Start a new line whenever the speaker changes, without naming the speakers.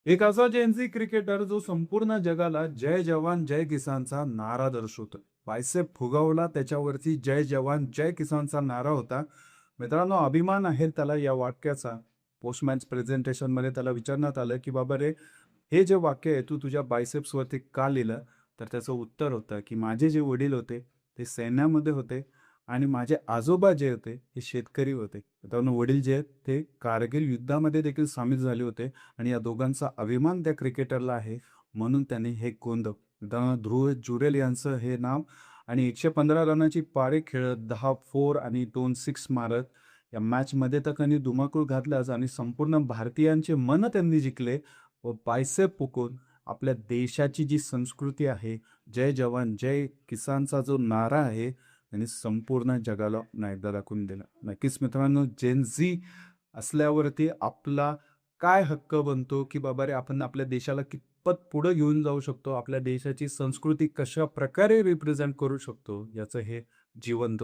एक असा Gen Z cricketer जो संपूर्ण जगाला जय जवान जय किसानचा नारा दर्शवतो. बायसेप फुगवला त्याच्यावरती जय जवान जय किसानचा नारा होता. मित्रांनो, अभिमान आहे त्याला या वाक्याचा. पोस्टमॅच प्रेझेंटेशनमध्ये त्याला विचारण्यात आलं, की "बाबा रे, हे जे वाक्य आहे तू तुझ्या बायसेप्सवरती का लिहिलं?" तर त्याचं उत्तर होतं, की "माझे जे वडील होते ते सैन्यामध्ये होते आणि माझे आजोबा जे होते हे शेतकरी होते." मित्रांनो, वडील जे आहेत ते कारगिल युद्धामध्ये देखील सामील झाले होते आणि या दोघांचा अभिमान त्या क्रिकेटरला आहे, म्हणून त्याने हे गोंद मित्रांनो ध्रुव जुरेल यांचं हे नाव आणि 115 रनाची पारी खेळत 10 फोर आणि 2 सिक्स मारत या मॅचमध्ये तर त्यांनी धुमाकूळ घातलाच आणि संपूर्ण भारतीयांचे मन त्यांनी जिंकले व बायसेप फुकून आपल्या देशाची जी संस्कृती आहे, जय जवान जय किसानचा जो नारा आहे, त्यांनी संपूर्ण जगाला एकदा दाखवून दिला. नक्कीच मित्रांनो, जेन झी असल्यावरती आपला काय हक्क बनतो, की बाबा रे आपण आपल्या देशाला कितपत पुढे घेऊन जाऊ शकतो, आपल्या देशाची संस्कृती कशाप्रकारे रिप्रेझेंट करू शकतो, याचं हे जिवंत